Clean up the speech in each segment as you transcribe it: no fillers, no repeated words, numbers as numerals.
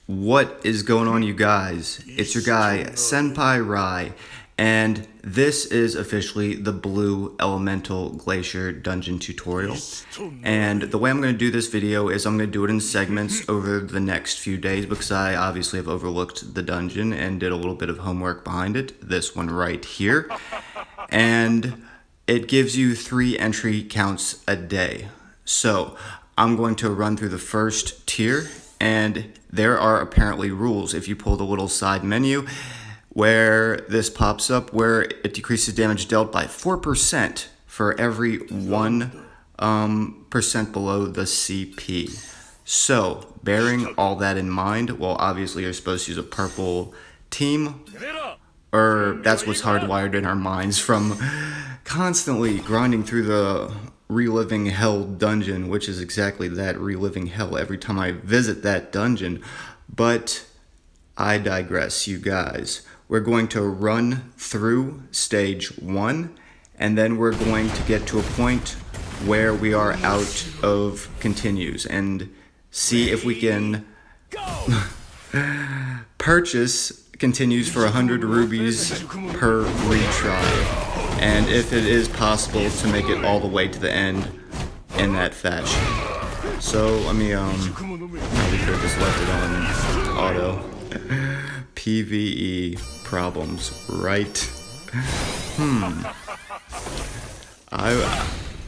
What is going on, you guys? It's your guy, Senpai Rai, and this is officially the Blue Elemental Glacier dungeon tutorial. And the way I'm going to do this video is I'm going to do it in segments over the next few days because I obviously have overlooked the dungeon and did a little bit of homework behind it. This one right here. And it gives you 3 entry counts a day. So I'm going to run through the first tier, and there are apparently rules. If you pull the little side menu where this pops up, where it decreases damage dealt by 4% for every 1% below the CP. So, bearing all that in mind, well, obviously you're supposed to use a purple team, or that's what's hardwired in our minds from constantly grinding through the reliving hell dungeon, which is exactly that, reliving hell every time I visit that dungeon. But I digress, you guys. We're going to run through stage 1, and then we're going to get to a point where we are out of continues and see if we can purchase continues for 100 rubies per retry. And if it is possible to make it all the way to the end in that fashion. So let me probably could have just left it on auto. PvE problems, right?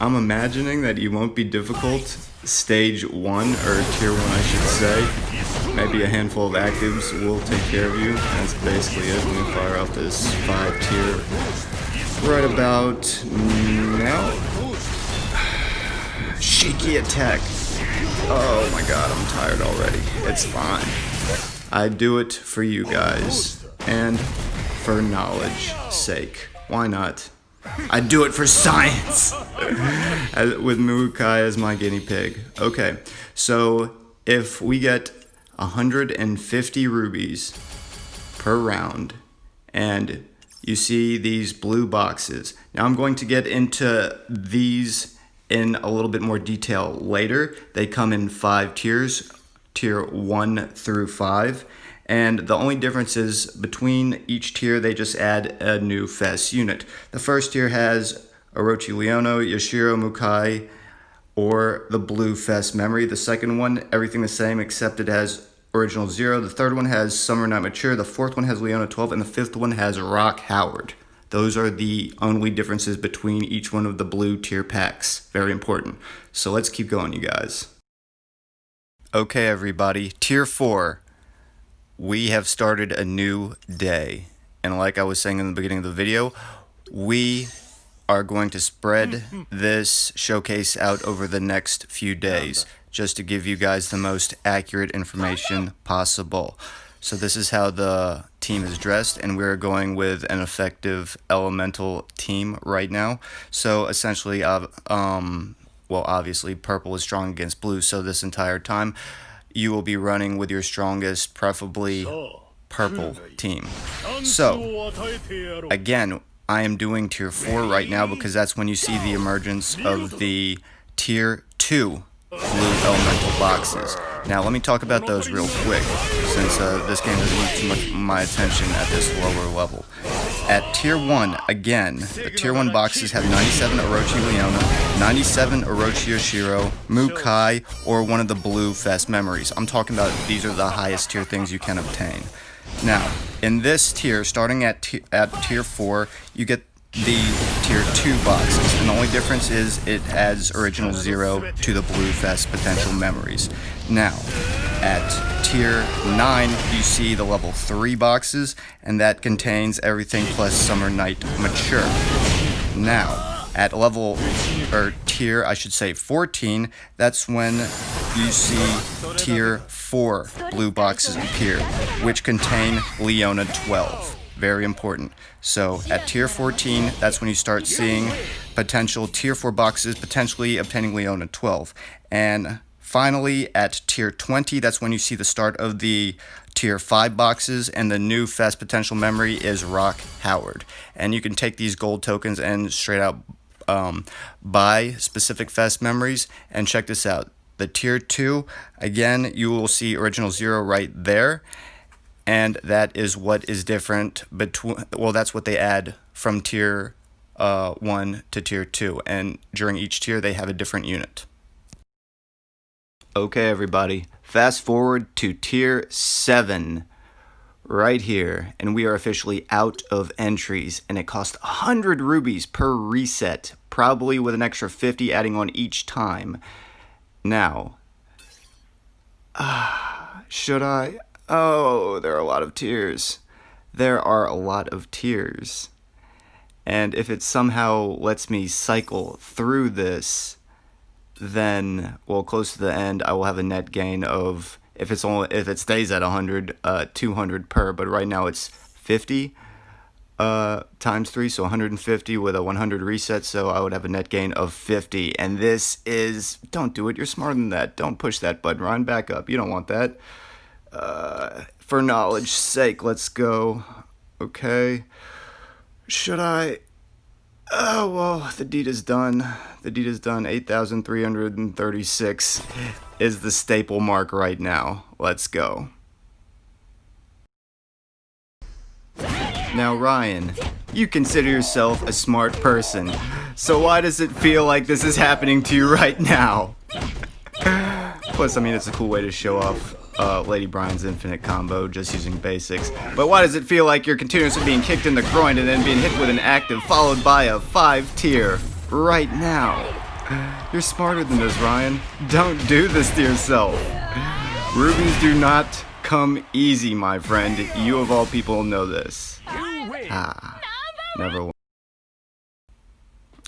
I'm imagining that you won't be difficult. Stage 1, or tier 1 I should say. Maybe a handful of actives will take care of you. That's basically it. We fire off this 5 tier right about now. Shaky attack. Oh my god, I'm tired already. It's fine. I do it for you guys and for knowledge sake. Why not? I do it for science. With Mukai as my guinea pig. Okay, so if we get 150 rubies per round, and you see these blue boxes. Now I'm going to get into these in a little bit more detail later. They come in 5 tiers, tier 1 through 5. And the only difference is between each tier, they just add a new FES unit. The first tier has Orochi Leona, Yashiro Mukai, or the blue FES memory. The second one, everything the same except it has Original 0. The third one has Summer Night Mature. The fourth one has Leona 12. And the fifth one has Rock Howard. Those are the only differences between each one of the blue tier packs. Very important. So let's keep going, you guys. Okay, everybody. Tier 4. We have started a new day. And like I was saying in the beginning of the video, we are going to spread this showcase out over the next few days, just to give you guys the most accurate information possible. So this is how the team is dressed, and we're going with an effective elemental team right now. So essentially, well, obviously purple is strong against blue, so this entire time you will be running with your strongest, preferably purple team. So again, I am doing tier 4 right now because that's when you see the emergence of the tier 2 blue elemental boxes. Now let me talk about those real quick, since this game doesn't need too much of my attention at this lower level. At tier 1, again, the tier 1 boxes have 97 Orochi Leona, 97 Orochi Yoshiro, Mukai, or one of the blue FES memories. I'm talking about these are the highest tier things you can obtain. Now, in this tier, starting at tier 4, you get the tier 2 boxes, and the only difference is it adds Original 0 to the blue FES potential memories. Now, at tier 9, you see the level 3 boxes, and that contains everything plus Summer Night Mature. Now, at tier, I should say 14, that's when you see tier 4 blue boxes appear, which contain Leona 12. Very important. So at tier 14, that's when you start seeing potential tier 4 boxes, potentially obtaining Leona 12. And finally, at tier 20, that's when you see the start of the tier 5 boxes, and the new FES potential memory is Rock Howard. And you can take these gold tokens and straight out buy specific FES memories. And check this out. the tier 2, again, you will see original 0 right there. And that is what is different between, well, that's what they add from tier 1 to tier 2. And during each tier, they have a different unit. Okay, everybody, fast forward to tier 7 right here. And we are officially out of entries. And it costs 100 rubies per reset, probably with an extra 50 adding on each time. Now, should I? Oh, there are a lot of tiers. There are a lot of tiers. And if it somehow lets me cycle through this, then, well, close to the end, I will have a net gain of, if it stays at 100, 200 per, but right now it's 50 times 3, so 150 with a 100 reset, so I would have a net gain of 50. And this is, don't do it, you're smarter than that. Don't push that button, Ryan, back up. You don't want that. For knowledge's sake, let's go. Okay. Should I? Oh, well, the deed is done. The deed is done. 8,336 is the staple mark right now. Let's go. Now, Ryan, you consider yourself a smart person, so why does it feel like this is happening to you right now? Plus, I mean, it's a cool way to show off Lady Brian's infinite combo, just using basics. But why does it feel like you're continuously being kicked in the groin and then being hit with an active followed by a 5 tier right now? You're smarter than this, Ryan. Don't do this to yourself. Rubies do not come easy, my friend. You of all people know this. Never.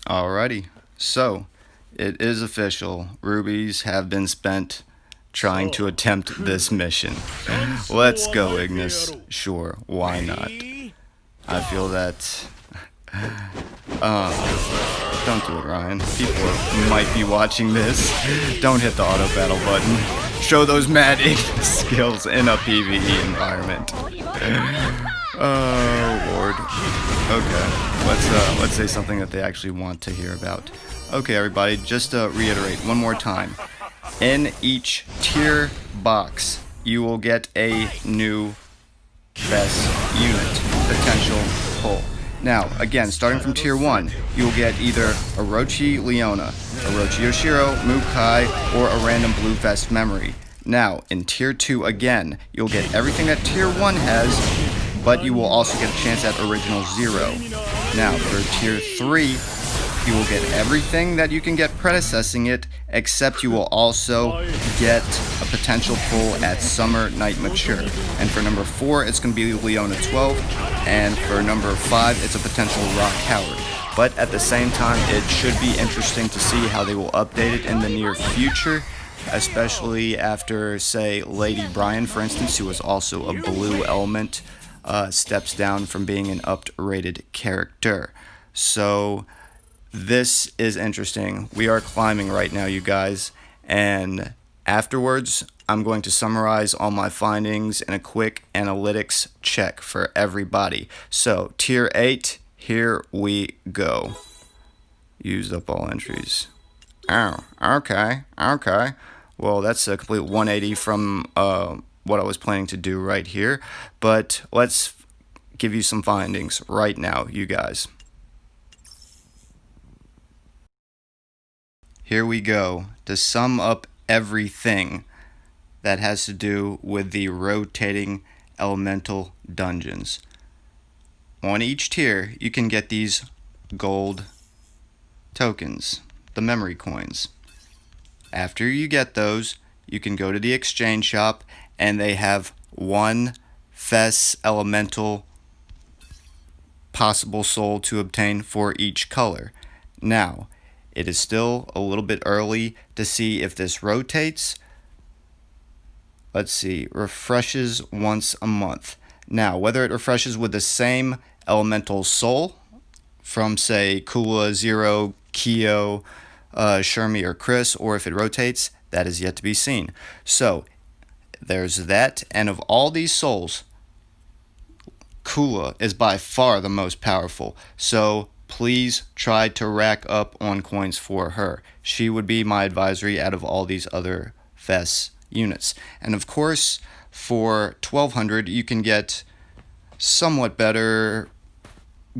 Alrighty, so it is official. Rubies have been spent trying to attempt this mission. Let's go, Ignis. Sure, why not? I feel that... don't do it, Ryan. People might be watching this. Don't hit the auto battle button. Show those mad Ignis skills in a PvE environment. Oh, Lord. Okay, let's say something that they actually want to hear about. Okay, everybody, just to reiterate one more time. In each tier box, you will get a new best unit potential pull. Now, again, starting from tier 1, you will get either Orochi Leona, Orochi Yoshiro, Mukai, or a random blue vest memory. Now, in tier 2, again, you'll get everything that tier 1 has, but you will also get a chance at original 0. Now, for tier 3, you will get everything that you can get predecessing it, except you will also get a potential pull at Summer Night Mature. And for number 4, it's going to be Leona 12, and for number 5, it's a potential Rock Howard. But at the same time, it should be interesting to see how they will update it in the near future, especially after, say, Lady Brian, for instance, who was also a blue element, steps down from being an up-rated character. So this is interesting. We are climbing right now, you guys, and afterwards I'm going to summarize all my findings in a quick analytics check for everybody. So tier 8, here we go. Used up all entries. Oh, okay. Well, that's a complete 180 from what I was planning to do right here, but let's give you some findings right now, you guys. Here we go, to sum up everything that has to do with the rotating elemental dungeons. On each tier, you can get these gold tokens, the memory coins. After you get those, you can go to the exchange shop, and they have one Fess elemental possible soul to obtain for each color. Now, it is still a little bit early to see if this rotates. Let's see, refreshes once a month. Now, whether it refreshes with the same elemental soul from, say, Kula, Zero, Kyo, Shermie, or Chris, or if it rotates, that is yet to be seen. So, there's that, and of all these souls, Kula is by far the most powerful. So, please try to rack up on coins for her. She would be my advisory out of all these other FES units. And of course, for 1200, you can get somewhat better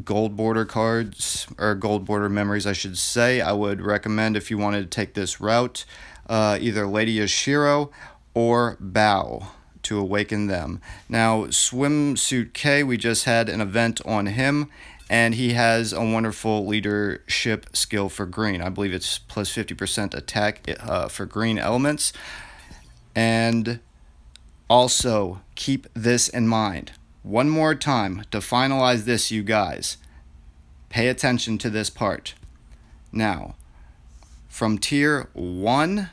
gold border cards, or gold border memories, I should say. I would recommend, if you wanted to take this route, either Lady Yashiro or Bao to awaken them. Now, Swimsuit K, we just had an event on him, and he has a wonderful leadership skill for green. I believe it's plus 50% attack for green elements. And also, keep this in mind. One more time to finalize this, you guys. Pay attention to this part. Now, from tier 1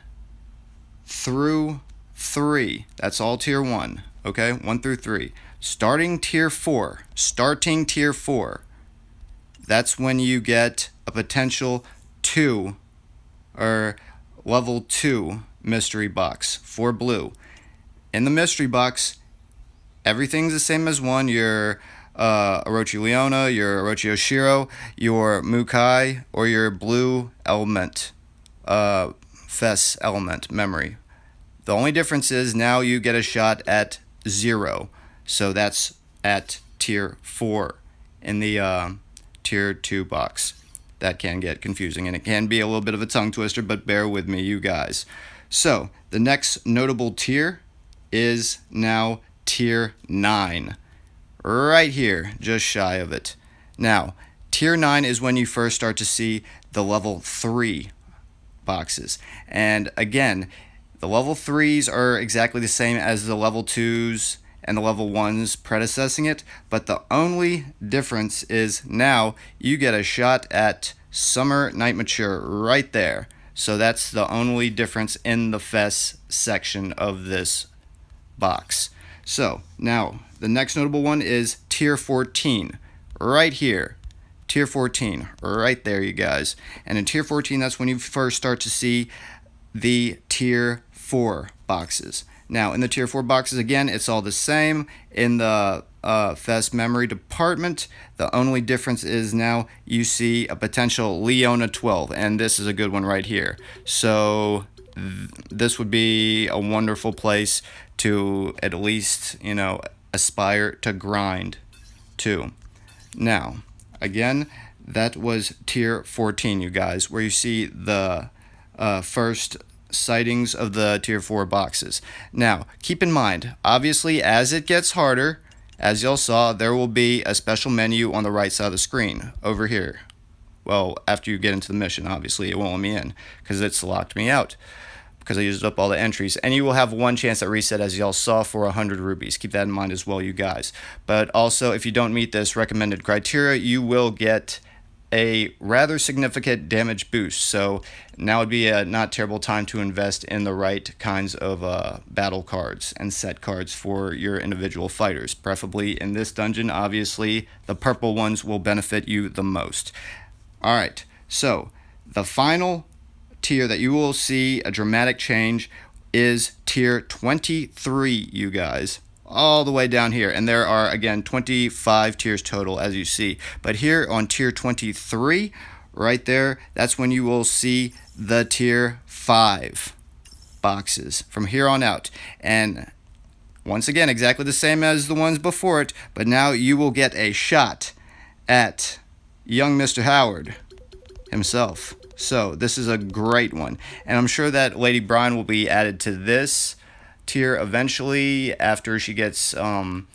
through 3, that's all tier 1, okay? 1 through 3. Starting tier 4, that's when you get a potential 2 or level 2 mystery box for blue. In the mystery box, everything's the same as 1. Your Orochi Leona, your Orochi Oshiro, your Mukai, or your blue element, FES element memory. The only difference is now you get a shot at 0. So that's at tier 4 in the tier 2 box. That can get confusing, and it can be a little bit of a tongue twister, but bear with me, you guys. So the next notable tier is now tier 9. Right here, just shy of it. Now, tier 9 is when you first start to see the level 3 boxes. And again, the level 3s are exactly the same as the level 2s and the level 1s predecessing it, but the only difference is now you get a shot at Summer Night Mature right there. So that's the only difference in the FES section of this box. So now the next notable one is tier 14 right here. Tier 14 right there, you guys. And in tier 14, that's when you first start to see the tier 4 boxes. Now in the tier 4 boxes, again, it's all the same in the FES memory department. The only difference is now you see a potential Leona 12, and this is a good one right here. So this would be a wonderful place to at least, aspire to grind to. Now, again, that was tier 14, you guys, where you see the first sightings of the tier 4 boxes. Now, keep in mind, obviously, as it gets harder, as y'all saw, there will be a special menu on the right side of the screen over here. Well, after you get into the mission, obviously, it won't let me in because it's locked me out because I used up all the entries. And you will have one chance at reset, as y'all saw, for 100 rubies. Keep that in mind as well, you guys. But also, if you don't meet this recommended criteria, you will get a rather significant damage boost. So now would be a not terrible time to invest in the right kinds of battle cards and set cards for your individual fighters. Preferably in this dungeon, obviously, the purple ones will benefit you the most. Alright, so the final tier that you will see a dramatic change is tier 23, you guys. All the way down here, and there are again 25 tiers total, as you see, but here on tier 23 right there, that's when you will see the tier 5 boxes from here on out. And once again, exactly the same as the ones before it, but now you will get a shot at young Mr. Howard himself. So this is a great one, and I'm sure that Lady Brian will be added to this tier eventually after she gets off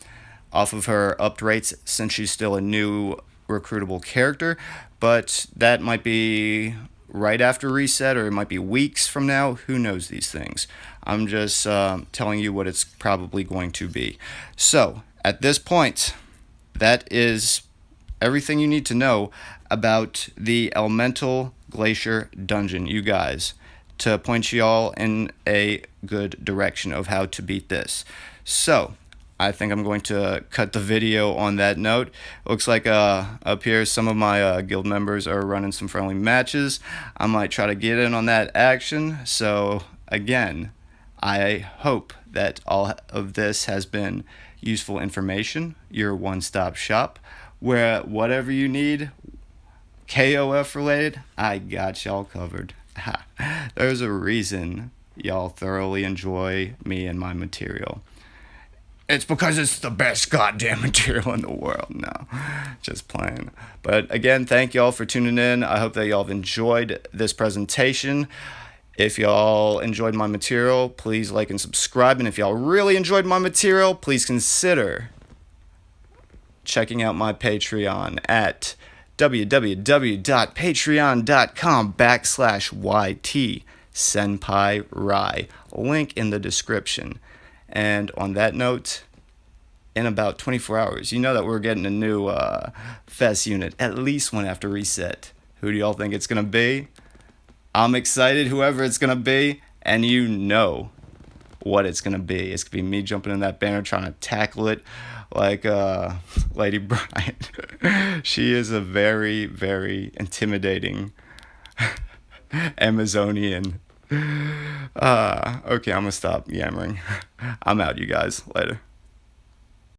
of her upped rates, since she's still a new recruitable character. But that might be right after reset, or it might be weeks from now. Who knows these things? I'm just telling you what it's probably going to be. So at this point, that is everything you need to know about the Elemental Glacier dungeon, you guys, to point y'all in a good direction of how to beat this. So I think I'm going to cut the video on that note. Looks like up here some of my guild members are running some friendly matches. I might try to get in on that action. So again, I hope that all of this has been useful information, your one-stop shop, where whatever you need KoF related, I got y'all covered. There's a reason y'all thoroughly enjoy me and my material. It's because it's the best goddamn material in the world. No, just playing. But again, thank y'all for tuning in. I hope that y'all have enjoyed this presentation. If y'all enjoyed my material, please like and subscribe. And if y'all really enjoyed my material, please consider checking out my Patreon at www.patreon.com/YT Senpai Rai. Link in the description. And on that note, in about 24 hours, you know that we're getting a new Fest unit, at least one after reset. Who do y'all think it's going to be? I'm excited, whoever it's going to be, and you know what it's going to be. It's going to be me jumping in that banner trying to tackle it like Lady Bryant. She is a very, very intimidating Amazonian. Okay, I'm going to stop yammering. I'm out, you guys. Later.